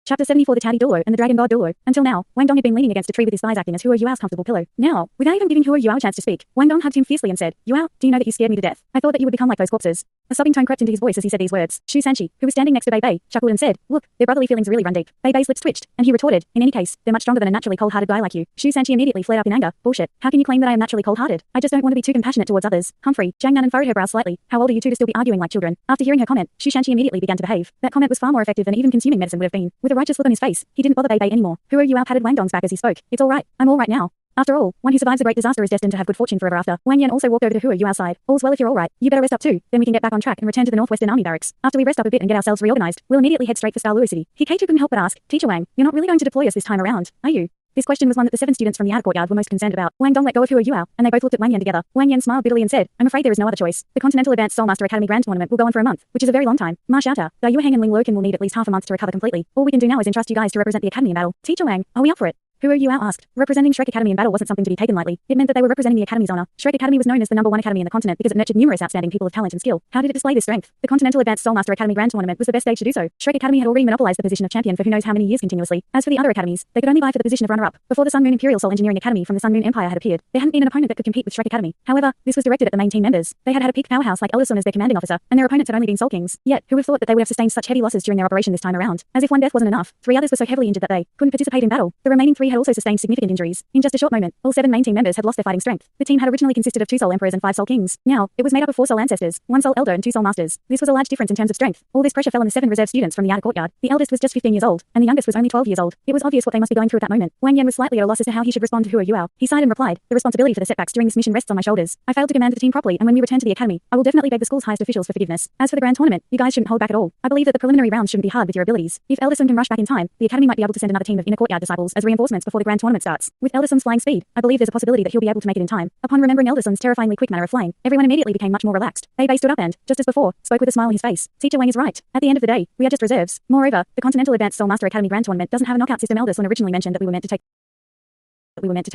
Chapter 74 The Taotie Douluo and the Dragon God Douluo. Until now, Wang Dong had been leaning against a tree with his thighs acting as Hua Yuao's comfortable pillow. Now, without even giving Hua Yuao a chance to speak, Wang Dong hugged him fiercely and said, Yuao, do you know that you scared me to death? I thought that you would become like those corpses. A sobbing tone crept into his voice as he said these words. Shu Sanqi, who was standing next to Bei Bei, chuckled and said, Look, their brotherly feelings really run deep. Bei Bei's lips twitched, and he retorted, In any case, they're much stronger than a naturally cold-hearted guy like you. Shu Sanqi immediately flared up in anger. Bullshit. How can you claim that I am naturally cold-hearted? I just don't want to be too compassionate towards others. Humphrey, Jiang Nan furrowed her brow slightly. How old are you two to still be arguing like children? After hearing her comment, Shu Sanqi immediately began to behave. That comment was far more effective than even consuming medicine would have been. With a righteous look on his face, he didn't bother Bei Bei anymore. Hua Yuao patted Wang Dong's back as he spoke. It's all right. I'm all right now. After all, one who survives a great disaster is destined to have good fortune forever after. Wang Yan also walked over to Hua Yuao's side. All's well if you're all right. You better rest up too. Then we can get back on track and return to the Northwestern Army barracks. After we rest up a bit and get ourselves reorganized, we'll immediately head straight for Douluo City. Hikaru couldn't help but ask, Teacher Wang, you're not really going to deploy us this time around, are you? This question was one that the 7 students from the outer courtyard were most concerned about. Wang Dong let go of Hua Yuao, and they both looked at Wang Yan together. Wang Yan smiled bitterly and said, I'm afraid there is no other choice. The Continental Advanced Soulmaster Academy Grand Tournament will go on for a month, which is a very long time. Ma Xiaota, Dalu and Ling Luokan will need at least half a month to recover completely. All we can do now is entrust you guys to represent the academy in battle. Teacher Wang, are we up for it? Hua Yuao asked. Representing Shrek Academy in battle wasn't something to be taken lightly. It meant that they were representing the academy's honor. Shrek Academy was known as the #1 academy in the continent because it nurtured numerous outstanding people of talent and skill. How did it display this strength? The Continental Advanced Soulmaster Academy Grand Tournament was the best stage to do so. Shrek Academy had already monopolized the position of champion for who knows how many years continuously. As for the other academies, they could only vie for the position of runner-up. Before the Sun Moon Imperial Soul Engineering Academy from the Sun Moon Empire had appeared, there hadn't been an opponent that could compete with Shrek Academy. However, this was directed at the main team members. They had had a peak powerhouse like Elder Sun as their commanding officer, and their opponents had only been Soul Kings. Yet, who would have thought that they would have sustained such heavy losses during their operation this time around? As if one death wasn't enough, 3 others were so heavily injured that they couldn't participate in battle. The remaining 3 had also sustained significant injuries. In just a short moment, all 7 main team members had lost their fighting strength. The team had originally consisted of 2 Soul Emperors and 5 Soul Kings. Now, it was made up of 4 Soul Ancestors, 1 Soul Elder and 2 Soul Masters. This was a large difference in terms of strength. All this pressure fell on the 7 reserve students from the outer courtyard. The eldest was just 15 years old, and the youngest was only 12 years old. It was obvious what they must be going through at that moment. Wang Yan was slightly at a loss as to how he should respond to Hua Yuao. He sighed and replied, The responsibility for the setbacks during this mission rests on my shoulders. I failed to command the team properly, and when we return to the academy, I will definitely beg the school's highest officials for forgiveness. As for the grand tournament, you guys shouldn't hold back at all. I believe that the preliminary rounds shouldn't be hard with your abilities. If Elderson can rush back in time, the academy might be able to send another team of inner courtyard disciples as reinforcements before the grand tournament starts. With Elderson's flying speed, I believe there's a possibility that he'll be able to make it in time. Upon remembering Elderson's terrifyingly quick manner of flying, everyone immediately became much more relaxed. Bei Bei stood up and, just as before, spoke with a smile on his face. Teacher Wang is right. At the end of the day, we are just reserves. Moreover, the Continental Advanced Soul Master Academy Grand Tournament doesn't have a knockout system. Elderson originally mentioned that we were meant to take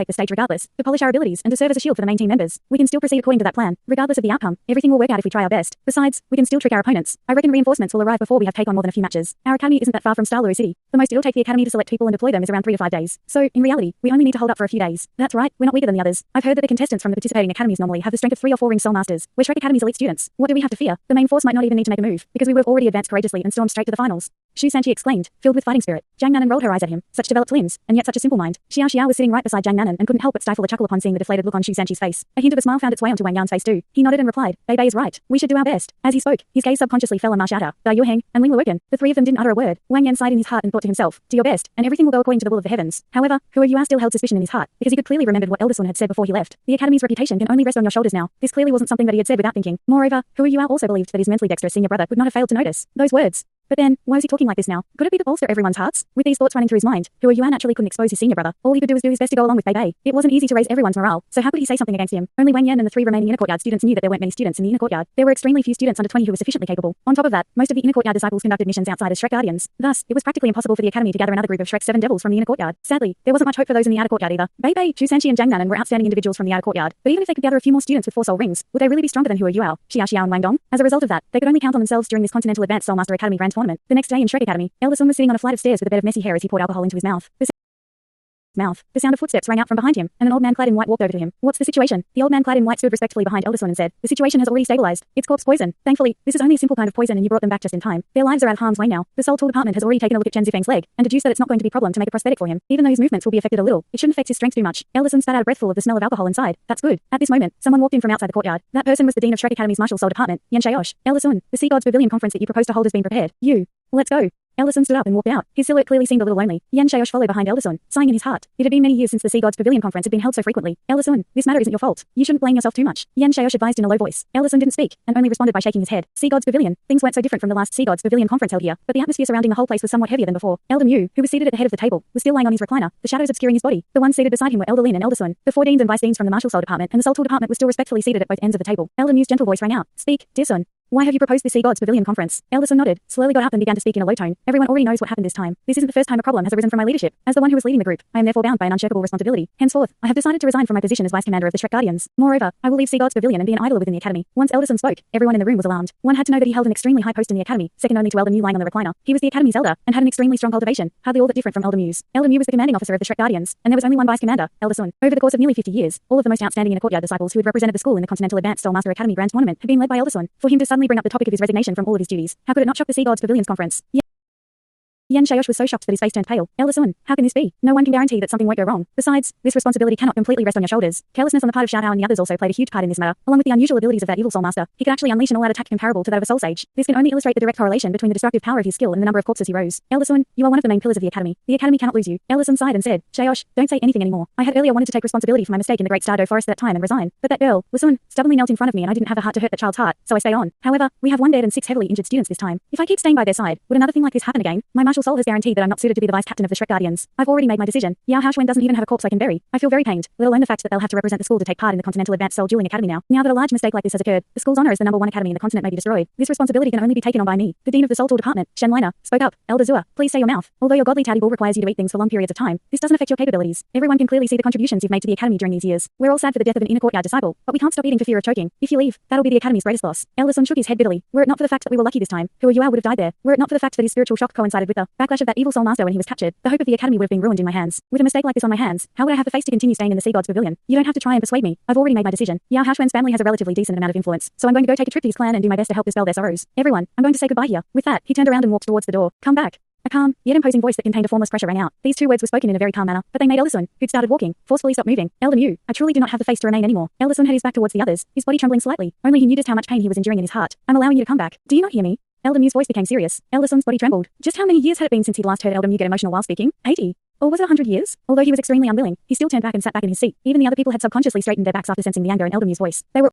the stage regardless, to polish our abilities and to serve as a shield for the main team members. We can still proceed according to that plan. Regardless of the outcome, everything will work out if we try our best. Besides, we can still trick our opponents. I reckon reinforcements will arrive before we have take on more than a few matches. Our academy isn't that far from Douluo City. The most it'll take the academy to select people and deploy them is around 3 to 5 days. So, in reality, we only need to hold up for a few days. That's right, we're not weaker than the others. I've heard that the contestants from the participating academies normally have the strength of 3 or 4 ring Soul Masters. We're Shrek Academy's elite students. What do we have to fear? The main force might not even need to make a move, because we would have already advanced courageously and stormed straight to the finals. Shu Sanqi exclaimed, filled with fighting spirit. Jiang Nanan rolled her eyes at him. Such developed limbs, and yet such a simple mind. Xiao Xiao was sitting right beside Jiang Nanan and couldn't help but stifle a chuckle upon seeing the deflated look on Shu Sanqi's face. A hint of a smile found its way onto Wang Yan's face too. He nodded and replied, Bei Bei is right. We should do our best. As he spoke, his gaze subconsciously fell on Ma Xiaota, Da Yuheng, and Ling Luokan. The 3 of them didn't utter a word. Wang Yan sighed in his heart and thought to himself, do your best, and everything will go according to the will of the heavens. However, Hua Yuao still held suspicion in his heart, because he could clearly remembered what Elder Sun had said before he left. The academy's reputation can only rest on your shoulders now. This clearly wasn't something that he had said without thinking. Moreover, Hua Yuao also believed that his mentally dexterous senior brother would not have failed to notice those words. But then, why was he talking like this now? Could it be to bolster everyone's hearts? With these thoughts running through his mind, Hua Yuao naturally couldn't expose his senior brother. All he could do was do his best to go along with Bei Bei. It wasn't easy to raise everyone's morale, so how could he say something against him? Only Wang Yan and the 3 remaining inner courtyard students knew that there weren't many students in the inner courtyard. There were extremely few students under 20 who were sufficiently capable. On top of that, most of the inner courtyard disciples conducted missions outside as Shrek Guardians. Thus, it was practically impossible for the academy to gather another group of Shrek 7 devils from the inner courtyard. Sadly, there wasn't much hope for those in the outer courtyard either. Bei Bei, Shu Sanqi and Jiang Nanan were outstanding individuals from the outer courtyard, but even if they could gather a few more students with 4 soul rings, would they really be stronger than Hua Yuao, Xiao Xiao and Wang Dong? As a result of that, they could only count on themselves during this Continental Advanced Soul Master Academy Grand Tournament. The next day in Shrek Academy, Elder Sun was sitting on a flight of stairs with a bed of messy hair as he poured alcohol into his mouth. The sound of footsteps rang out from behind him, and an old man clad in white walked over to him. What's the situation? The old man clad in white stood respectfully behind Elder Sun and said, The situation has already stabilized. It's corpse poison. Thankfully, this is only a simple kind of poison and you brought them back just in time. Their lives are out of harm's way now. The Soul Tool department has already taken a look at Chen Zifeng's leg, and deduced that it's not going to be a problem to make a prosthetic for him. Even though his movements will be affected a little, it shouldn't affect his strength too much. Elder Sun spat out a breathful of the smell of alcohol inside. That's good. At this moment, someone walked in from outside the courtyard. That person was the Dean of Shrek Academy's Martial Soul Department, Yan Shaosh. Elder Sun, the Sea Gods Pavilion conference that you proposed to hold has been prepared. Let's go. Elder Sun stood up and walked out. His silhouette clearly seemed a little lonely. Yan Shaosh followed behind Elder Sun, sighing in his heart. It had been many years since the Sea Gods Pavilion conference had been held so frequently. Elder Sun, this matter isn't your fault. You shouldn't blame yourself too much. Yan Shaosh advised in a low voice. Elder Sun didn't speak, and only responded by shaking his head. Sea Gods Pavilion. Things weren't so different from the last Sea Gods Pavilion conference held here, but the atmosphere surrounding the whole place was somewhat heavier than before. Elder Mu, who was seated at the head of the table, was still lying on his recliner, the shadows obscuring his body. The ones seated beside him were Elder Lin and Elder Sun. The 4 deans and vice deans from the Martial Soul Department and the Soul Tool Department were still respectfully seated at both ends of the table. Elder Mu's gentle voice rang out. Speak, dear Sun. Why have you proposed this Sea Gods Pavilion conference? Elder Sun nodded, slowly got up and began to speak in a low tone. Everyone already knows what happened this time. This isn't the first time a problem has arisen from my leadership. As the one who was leading the group, I am therefore bound by an unshakable responsibility. Henceforth, I have decided to resign from my position as Vice Commander of the Shrek Guardians. Moreover, I will leave Sea Gods Pavilion and be an idler within the academy. Once Elder Sun spoke, everyone in the room was alarmed. One had to know that he held an extremely high post in the academy, second only to Elder Mew lying on the recliner. He was the academy's elder, and had an extremely strong cultivation, hardly all that different from Elder Mew's. Elder Mew was the commanding officer of the Shrek Guardians, and there was only one Vice Commander, Elder Sun. Over the course of nearly 50 years, all of the most outstanding Inner Courtyard disciples who had represented the school in the Continental Advanced Soul Master Academy Grand Tournament had been led by Elder Sun. For him to suddenly bring up the topic of his resignation from all of his duties, how could it not shock the Sea Gods Pavilion's conference? Yan Shaosh was so shocked that his face turned pale. Elder Sun, how can this be? No one can guarantee that something won't go wrong. Besides, this responsibility cannot completely rest on your shoulders. Carelessness on the part of Xiaohao and the others also played a huge part in this matter. Along with the unusual abilities of that evil soul master, he could actually unleash an all-out attack comparable to that of a soul sage. This can only illustrate the direct correlation between the destructive power of his skill and the number of corpses he rose. Elder Sun, you are one of the main pillars of the academy. The academy cannot lose you. Elder Sun sighed and said, Shaosh, don't say anything anymore. I had earlier wanted to take responsibility for my mistake in the Great Stardow Forest at that time and resign, but that girl, Sun, stubbornly knelt in front of me and I didn't have the heart to hurt that child's heart, so I stayed on. However, we have one dead and 6 heavily injured students this time. If I keep staying by their side, would another thing like this happen again? My martial soul has guaranteed that I'm not suited to be the vice captain of the Shrek Guardians. I've already made my decision. Yao Haoxuan doesn't even have a corpse I can bury. I feel very pained, let alone the fact that they'll have to represent the school to take part in the Continental Advanced Soul Dueling Academy now. Now that a large mistake like this has occurred, the school's honor as the #1 academy in the continent may be destroyed. This responsibility can only be taken on by me. The dean of the Soul Tool Department, Shen Liner, spoke up. Elder Zua, please say your mouth. Although your godly Taotie Bull requires you to eat things for long periods of time, this doesn't affect your capabilities. Everyone can clearly see the contributions you've made to the academy during these years. We're all sad for the death of an Inner Courtyard disciple, but we can't stop eating for fear of choking. If you leave, that'll be the academy's greatest loss. Elder Sun shook his head bitterly. Were it not for the fact that we were lucky this time, Hua Yuao would have died there. Were it not for the fact that his spiritual shock coincided with the backlash of that evil soul master when he was captured, the hope of the academy would have been ruined in my hands. With a mistake like this on my hands, how would I have the face to continue staying in the Sea Gods Pavilion? You don't have to try and persuade me. I've already made my decision. Yao Haoxuan's family has a relatively decent amount of influence, so I'm going to go take a trip to his clan and do my best to help dispel their sorrows. Everyone, I'm going to say goodbye here. With that, he turned around and walked towards the door. Come back. A calm, yet imposing voice that contained a formless pressure rang out. These 2 words were spoken in a very calm manner, but they made Elder Sun, who'd started walking, forcefully stop moving. Elder Mew, I truly do not have the face to remain anymore. Elder Sun had his back towards the others, his body trembling slightly. Only he knew just how much pain he was enduring in his heart. I'm allowing you to come back. Do you not hear me? Elder Mew's voice became serious. Elder Sun's body trembled. Just how many years had it been since he'd last heard Elder Mew get emotional while speaking? 80. Or was it 100 years? Although he was extremely unwilling, he still turned back and sat back in his seat. Even the other people had subconsciously straightened their backs after sensing the anger in Elder Mew's voice. They were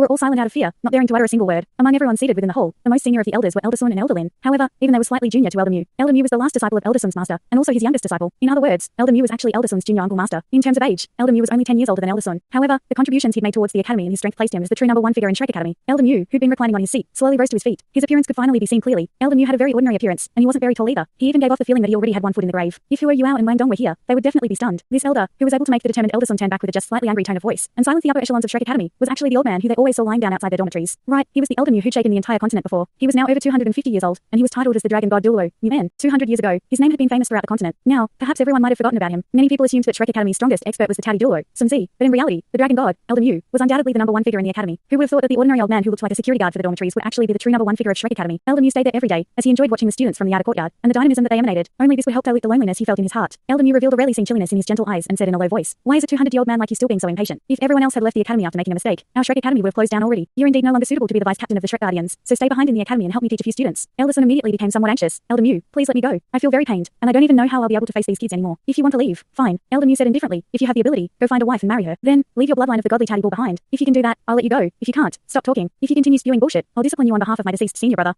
all silent out of fear, not daring to utter a single word. Among everyone seated within the hall, the most senior of the elders were Elder Sun and Elder Lin. However, even they were slightly junior to Elder Mew was the last disciple of Elder Sun's master, and also his youngest disciple. In other words, Elder Mew was actually Elder Sun's junior uncle master. In terms of age, Elder Mew was only 10 years older than Elder Sun. However, the contributions he'd made towards the academy and his strength placed him as the true #1 figure in Shrek Academy. Elder Mew, who'd been reclining on his seat, slowly rose to his feet. His appearance could finally be seen clearly. Elder Mew had a very ordinary appearance, and he wasn't very tall either. He even gave off the feeling that he already had one foot in the grave. If Hua Yuao and Wang Dong were here, they would definitely be stunned. This elder, who was able to make the determined Elder Sun turn back with a just slightly angry tone of voice, and silence the upper echelons of Shrek Academy, was actually the old man who they always saw lying down outside their dormitories. Right, he was the Elder Mew who'd shaken the entire continent before. He was now over 250 years old, and he was titled as the Dragon God Douluo, New Man. 200 years ago, his name had been famous throughout the continent. Now, perhaps everyone might have forgotten about him. Many people assumed that Shrek Academy's strongest expert was the Taotie Douluo, Sun Zi, but in reality, the Dragon God, Elder Mew, was undoubtedly the #1 figure in the academy. Who would have thought that the ordinary old man who looked like a security guard for the dormitories would actually be the true #1 figure of Shrek Academy? Elder Mew stayed there every day, as he enjoyed watching the students from the outer courtyard, and the dynamism that they emanated. Only this would help dilute the loneliness he felt in his heart. Elder Mew revealed a rarely seen chilliness in his gentle eyes and said in a low voice, "Why is a 200-year-old man like you still being so impatient? If everyone else had left the academy after making a mistake, our Shrek Academy would have closed down already. You're indeed no longer suitable to be the vice captain of the Shrek Guardians, so stay behind in the academy and help me teach a few students." Elder Sun immediately became somewhat anxious. "Elder Mew, please let me go. I feel very pained, and I don't even know how I'll be able to face these kids anymore. If you want to leave, fine." Elder Mew said indifferently, "If you have the ability, go find a wife and marry her. Then, leave your bloodline of the godly Taotie Bull behind. If you can do that, I'll let you go. If you can't, stop talking. If you continue spewing bullshit, I'll discipline you on behalf of my deceased senior brother."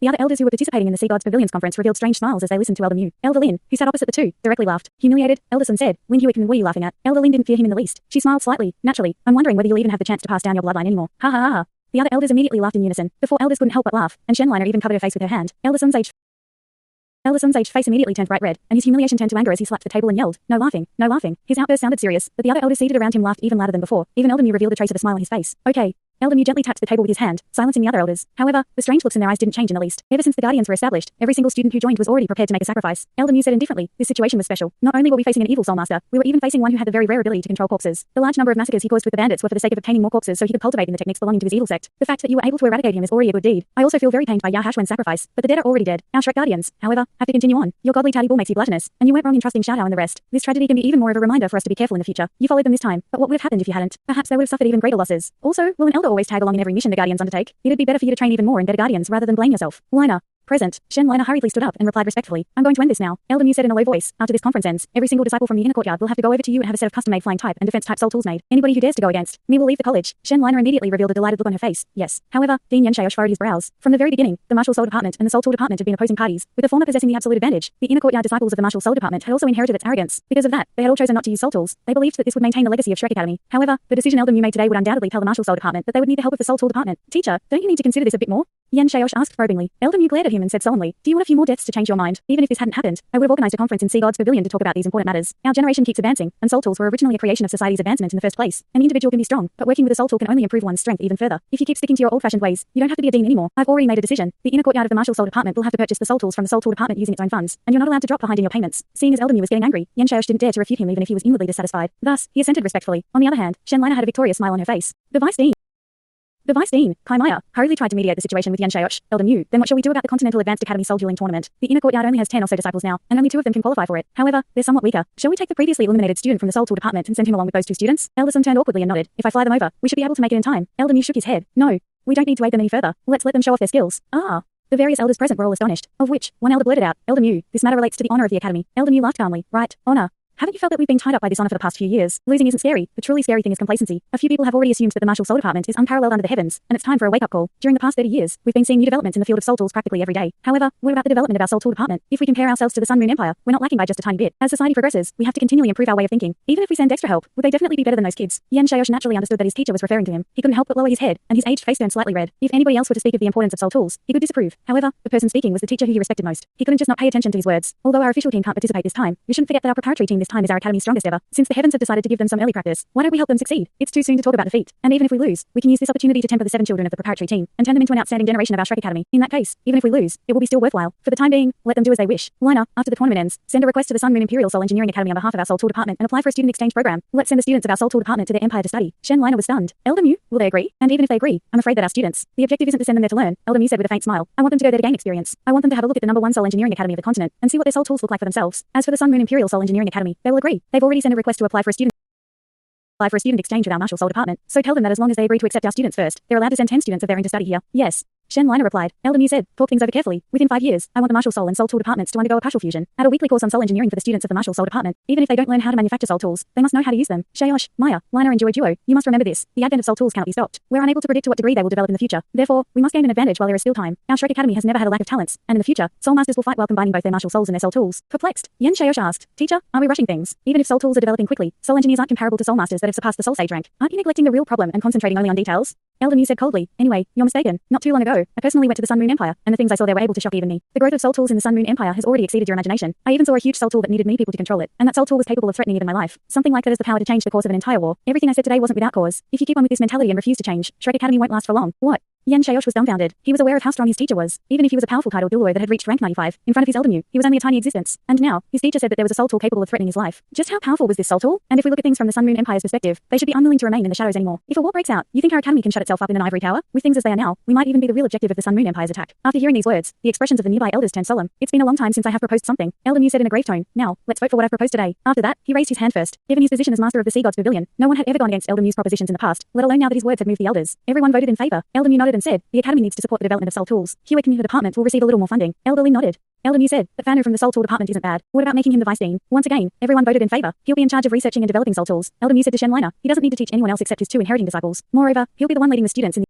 The other elders who were participating in the Sea Gods Pavilion's conference revealed strange smiles as they listened to Elder Mew. Elder Lin, who sat opposite the two, directly laughed. Humiliated, Elder Sun said, "Win Hewitt, what are you laughing at?" Elder Lin didn't fear him in the least. She smiled slightly. "Naturally, I'm wondering whether you'll even have the chance to pass down your bloodline anymore. Ha ha ha ha." The other elders immediately laughed in unison. The 4 elders couldn't help but laugh, and Shen Liner even covered her face with her hand. Elder Sun's aged face immediately turned bright red, and his humiliation turned to anger as he slapped the table and yelled, "No laughing, no laughing." His outburst sounded serious, but the other elders seated around him laughed even louder than before. Even Elder Mew revealed a trace of a smile on his face. "Okay." Elder Mew gently tapped the table with his hand, silencing the other elders. However, the strange looks in their eyes didn't change in the least. Ever since the Guardians were established, every single student who joined was already prepared to make a sacrifice. Elder Mew said indifferently, "This situation was special. Not only were we facing an evil soul master, we were even facing one who had the very rare ability to control corpses. The large number of massacres he caused with the bandits were for the sake of obtaining more corpses so he could cultivate in the techniques belonging to his evil sect. The fact that you were able to eradicate him is already a good deed. I also feel very pained by Yao Haoxuan's sacrifice, but the dead are already dead. Our Shrek Guardians, however, have to continue on. Your godly Taotie Bull makes you gluttonous, and you weren't wrong in trusting Xiaohao and the rest. This tragedy can be even more of a reminder for us to be careful in the future. You followed them this time, but what would have happened if you hadn't? Perhaps they would have suffered even greater losses. Also, will an elder always tag along in every mission the Guardians undertake? It'd be better for you to train even more and better Guardians rather than blame yourself." Liner, Present. Shen Liner hurriedly stood up and replied respectfully, I'm going to end this now. Elder Mu said in a low voice, after this conference ends, every single disciple from the inner courtyard will have to go over to you and have a set of custom-made flying type and defense type soul tools made. Anybody who dares to go against me will leave the college. Shen Liner immediately revealed a delighted look on her face. Yes. However, Dean Yenchaosh furrowed his brows. From the very beginning, the Martial Soul Department and the Soul Tool Department had been opposing parties, with the former possessing the absolute advantage. The inner courtyard disciples of the Martial Soul Department had also inherited its arrogance. Because of that, they had all chosen not to use soul tools. They believed that this would maintain the legacy of Shrek Academy. However, the decision Elder Mu made today would undoubtedly tell the Martial Soul Department that they would need the help of the Soul Tool Department. Teacher, don't you need to consider this a bit more? Yenchaosh asked probingly. Elder Mu glared at him and said solemnly, do you want a few more deaths to change your mind? Even if this hadn't happened, I would have organized a conference in Sea God's Pavilion to talk about these important matters. Our generation keeps advancing, and soul tools were originally a creation of society's advancement in the first place. An individual can be strong, but working with a soul tool can only improve one's strength even further. If you keep sticking to your old-fashioned ways, you don't have to be a dean anymore. I've already made a decision. The inner courtyard of the Martial Soul Department will have to purchase the soul tools from the Soul Tool Department using its own funds, and you're not allowed to drop behind in your payments. Seeing as Elder Mu was getting angry, Yenchaosh didn't dare to refute him even if he was inwardly dissatisfied. Thus, he assented respectfully. On the other hand, Shen Liner had a victorious smile on her face. The Vice Dean, Kai Maya, hurriedly tried to mediate the situation with Yenchaosh. Elder Mu, then what shall we do about the Continental Advanced Academy Soul Dueling Tournament? The inner courtyard only has 10 or so disciples now, and only 2 of them can qualify for it. However, they're somewhat weaker. Shall we take the previously eliminated student from the Soul Tool Department and send him along with those 2 students? Elderson turned awkwardly and nodded. If I fly them over, we should be able to make it in time. Elder Mu shook his head. No, we don't need to aid them any further. Let's let them show off their skills. Ah. The various elders present were all astonished, of which one elder blurted out, Elder Mu, this matter relates to the honor of the academy. Elder Mu laughed calmly. Right, honor. Haven't you felt that we've been tied up by this honor for the past few years? Losing isn't scary. The truly scary thing is complacency. A few people have already assumed that the Martial Soul Department is unparalleled under the heavens, and it's time for a wake-up call. During the past 30 years, we've been seeing new developments in the field of soul tools practically every day. However, what about the development of our Soul Tool Department? If we compare ourselves to the Sun Moon Empire, we're not lacking by just a tiny bit. As society progresses, we have to continually improve our way of thinking. Even if we send extra help, would they definitely be better than those kids? Yenchaosh naturally understood that his teacher was referring to him. He couldn't help but lower his head, and his aged face turned slightly red. If anybody else were to speak of the importance of soul tools, he could disapprove. However, the person speaking was the teacher who he respected most. He couldn't just not pay attention to his words. Although our official team can't participate this time, we shouldn't forget that our preparatory team this time is our academy's strongest ever. Since the heavens have decided to give them some early practice, why don't we help them succeed? It's too soon to talk about defeat. And even if we lose, we can use this opportunity to temper the 7 children of the preparatory team and turn them into an outstanding generation of our Shrek Academy. In that case, even if we lose, it will be still worthwhile. For the time being, let them do as they wish. Liner, after the tournament ends, send a request to the Sun Moon Imperial Soul Engineering Academy on behalf of our Soul Tool Department and apply for a student exchange program. Let's send the students of our Soul Tool Department to their empire to study. Shen Liner was stunned. Elder Mu, will they agree? And even if they agree, I'm afraid that our students, the objective isn't to send them there to learn, Elder Mu said with a faint smile. I want them to go there to gain experience. I want them to have a look at the #1 Soul Engineering Academy of the continent and see what their soul tools look like for themselves. As for the Sun Moon Imperial Soul Engineering Academy, they will agree. They've already sent a request to apply for a student exchange with our Martial Soul Department. So tell them that as long as they agree to accept our students first, they're allowed to send 10 students of their own to study here. Yes. Shen Liner replied. Elder Mu said, talk things over carefully. Within 5 years, I want the Martial Soul and Soul Tool Departments to undergo a partial fusion. Add a weekly course on soul engineering for the students of the Martial Soul Department. Even if they don't learn how to manufacture soul tools, they must know how to use them. Shayosh, Maya, Liner and Duo, you must remember this. The advent of soul tools cannot be stopped. We're unable to predict to what degree they will develop in the future. Therefore, we must gain an advantage while there is still time. Our Shrek Academy has never had a lack of talents, and in the future, soul masters will fight while combining both their martial souls and their soul tools. Perplexed, Yenchaosh asked, Teacher, are we rushing things? Even if soul tools are developing quickly, soul engineers aren't comparable to soul masters that have surpassed the soul sage rank. Aren't you neglecting the real problem and concentrating only on details? Elder Mu said coldly, anyway, you're mistaken. Not too long ago, I personally went to the Sun Moon Empire, and the things I saw there were able to shock even me. The growth of soul tools in the Sun Moon Empire has already exceeded your imagination. I even saw a huge soul tool that needed many people to control it, and that soul tool was capable of threatening even my life. Something like that has the power to change the course of an entire war. Everything I said today wasn't without cause. If you keep on with this mentality and refuse to change, Shrek Academy won't last for long. What? Yenchaosh was dumbfounded. He was aware of how strong his teacher was. Even if he was a powerful title Douluo that had reached rank 95, in front of his Elder Mu, he was only a tiny existence. And now, his teacher said that there was a soul tool capable of threatening his life. Just how powerful was this soul tool? And if we look at things from the Sun Moon Empire's perspective, they should be unwilling to remain in the shadows anymore. If a war breaks out, you think our academy can shut itself up in an ivory tower? With things as they are now, we might even be the real objective of the Sun Moon Empire's attack. After hearing these words, the expressions of the nearby elders turned solemn. It's been a long time since I have proposed something, Elder Mu said in a grave tone. Now, let's vote for what I've proposed today. After that, he raised his hand first. Given his position as master of the Sea God's Pavilion, no one had ever gone against Elder Mu's propositions in the past, let alone now that his words had moved the elders. Everyone voted in favor. Elder Mu nodded and said, the academy needs to support the development of soul tools. Hewitt and the department will receive a little more funding. Elder Lin nodded. Elder Mu said, that Fanu from the Soul Tool Department isn't bad. What about making him the vice dean? Once again, everyone voted in favor. He'll be in charge of researching and developing soul tools. Elder Mu said to Shen Liner, he doesn't need to teach anyone else except his 2 inheriting disciples. Moreover, he'll be the one leading the students in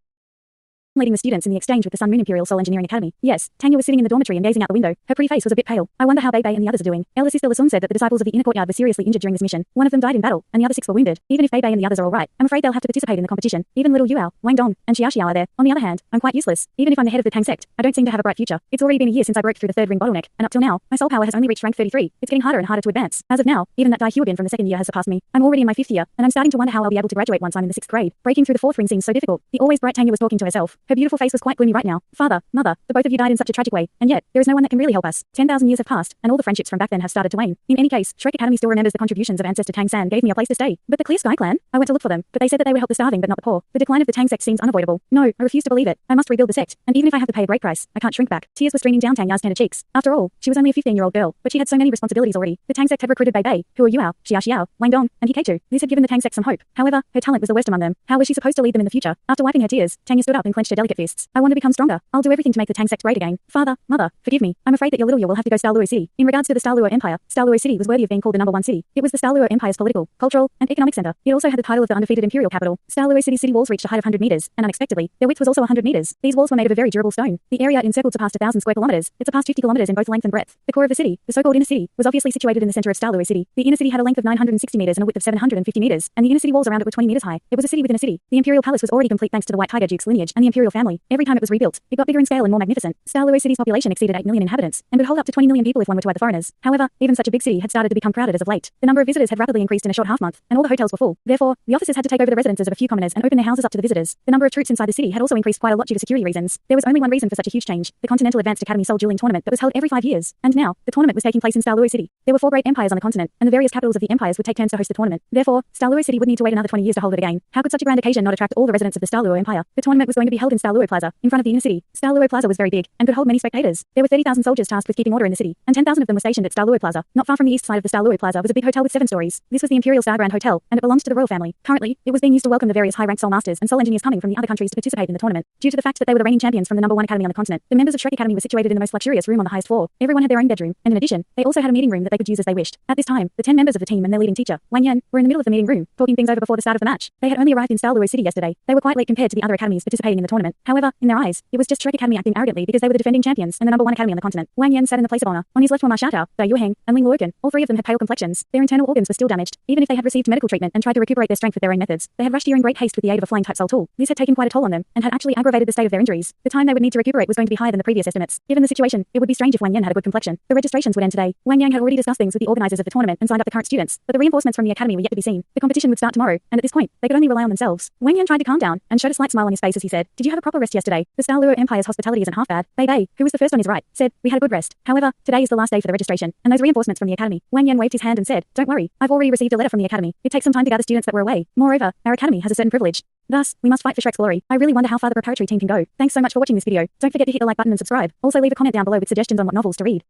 the exchange with the Sun Moon Imperial Soul Engineering Academy. Yes, Tanya was sitting in the dormitory and gazing out the window. Her pretty face was a bit pale. I wonder how Bei Bei and the others are doing. Elder Sister Lasun said that the disciples of the inner courtyard were seriously injured during this mission. One of them died in battle, and the other 6 were wounded. Even if Bei Bei and the others are all right, I'm afraid they'll have to participate in the competition. Even little Yuao, Wang Dong, and Xiaoxiao are there. On the other hand, I'm quite useless. Even if I'm the head of the Tang Sect, I don't seem to have a bright future. It's already been a year since I broke through the 3rd ring bottleneck, and up till now, my soul power has only reached rank 33. It's getting harder and harder to advance. As of now, even that Dai Huobin from the 2nd year has surpassed me. I'm already in my 5th year, and I'm starting to wonder how I'll be able to graduate once I'm in the 6th grade. Breaking through the 4th ring seems so difficult. The always bright Tanya was talking to herself. Her beautiful face was quite gloomy right now. Father, Mother, the both of you died in such a tragic way, and yet, there is no one that can really help us. 10,000 years have passed, and all the friendships from back then have started to wane. In any case, Shrek Academy still remembers the contributions of ancestor Tang San gave me a place to stay. But the Clear Sky Clan? I went to look for them, but they said that they would help the starving but not the poor. The decline of the Tang Sect seems unavoidable. No, I refuse to believe it. I must rebuild the sect, and even if I have to pay a great price, I can't shrink back. Tears were streaming down Tang Ya's tender cheeks. After all, she was only a 15-year-old girl, but she had so many responsibilities already. The Tang Sect had recruited Bei Bei, who were Yuao, Xiao, Wang Dong, and Hikechu. This had given the Tang Sect some hope. However, her talent was the worst among them. How was she supposed to lead them in the future? After wiping her tears, Tanya stood up and clenched her her delicate fists. I want to become stronger. I'll do everything to make the Tang Sect great again. Father, mother, forgive me. I'm afraid that your little Yu will have to go Douluo City. In regards to the Douluo Empire, Douluo City was worthy of being called the #1 city. It was the Douluo Empire's political, cultural, and economic center. It also had the title of the undefeated imperial capital. Douluo City walls reached a height of 100 meters, and unexpectedly, their width was also 100 meters. These walls were made of a very durable stone. The area it encircled surpassed 1,000 square kilometers. It surpassed 50 kilometers in both length and breadth. The core of the city, the so-called inner city, was obviously situated in the center of Douluo City. The inner city had a length of 960 meters and a width of 750 meters, and the inner city walls around it were 20 meters high. It was a city within a city. The imperial palace was already complete thanks to the White Tiger Duke's lineage and the imperial family. Every time it was rebuilt, it got bigger in scale and more magnificent. Douluo City's population exceeded 8 million inhabitants, and would hold up to 20 million people if one were to add the foreigners. However, even such a big city had started to become crowded as of late. The number of visitors had rapidly increased in a short half-month, and all the hotels were full. Therefore, the officers had to take over the residences of a few commoners and open their houses up to the visitors. The number of troops inside the city had also increased quite a lot due to security reasons. There was only one reason for such a huge change: the Continental Advanced Academy Soul Dueling Tournament that was held every 5 years. And now, the tournament was taking place in Douluo City. There were 4 great empires on the continent, and the various capitals of the empires would take turns to host the tournament. Therefore, Douluo City would need to wait another 20 years to hold it again. How could such a grand occasion not attract all the residents of the Douluo Empire? The tournament was going to be held in Douluo Plaza, in front of the inner city. Douluo Plaza was very big, and could hold many spectators. There were 30,000 soldiers tasked with keeping order in the city, and 10,000 of them were stationed at Douluo Plaza. Not far from the east side of the Douluo Plaza was a big hotel with 7 stories. This was the Imperial Star Grand Hotel, and it belonged to the royal family. Currently, it was being used to welcome the various high-ranked soul masters and soul engineers coming from the other countries to participate in the tournament. Due to the fact that they were the reigning champions from the #1 academy on the continent, the members of Shrek Academy were situated in the most luxurious room on the highest floor. Everyone had their own bedroom, and in addition, they also had a meeting room that they could use as they wished. At this time, the 10 members of the team and their leading teacher, Wang Yan, were in the middle of the meeting room, talking things over before the start of the match. They had only arrived in Douluo City yesterday. They were quite late compared to the other academies participating in the tournament. However, in their eyes, it was just Shrek Academy acting arrogantly because they were the defending champions and the #1 academy on the continent. Wang Yan sat in the place of honor. On his left were Ma Xiaotao, Da Yuheng, and Ling Luoken. All 3 of them had pale complexions. Their internal organs were still damaged, even if they had received medical treatment and tried to recuperate their strength with their own methods. They had rushed here in great haste with the aid of a flying type soul tool. This had taken quite a toll on them, and had actually aggravated the state of their injuries. The time they would need to recuperate was going to be higher than the previous estimates. Given the situation, it would be strange if Wang Yan had a good complexion. The registrations would end today. Wang Yang had already discussed things with the organizers of the tournament and signed up the current students, but the reinforcements from the academy were yet to be seen. The competition would start tomorrow, and at this point, they could only rely on themselves. Wang Yan tried to calm down, and showed a slight smile on his face as he said, "Did you have a proper rest yesterday? The Douluo Empire's hospitality isn't half bad." Bei Bei, who was the first on his right, said, "We had a good rest. However, today is the last day for the registration, and those reinforcements from the academy." Wang Yan waved his hand and said, "Don't worry, I've already received a letter from the academy. It takes some time to gather students that were away. Moreover, our academy has a certain privilege. Thus, we must fight for Shrek's glory. I really wonder how far the preparatory team can go." Thanks so much for watching this video. Don't forget to hit the like button and subscribe. Also leave a comment down below with suggestions on what novels to read.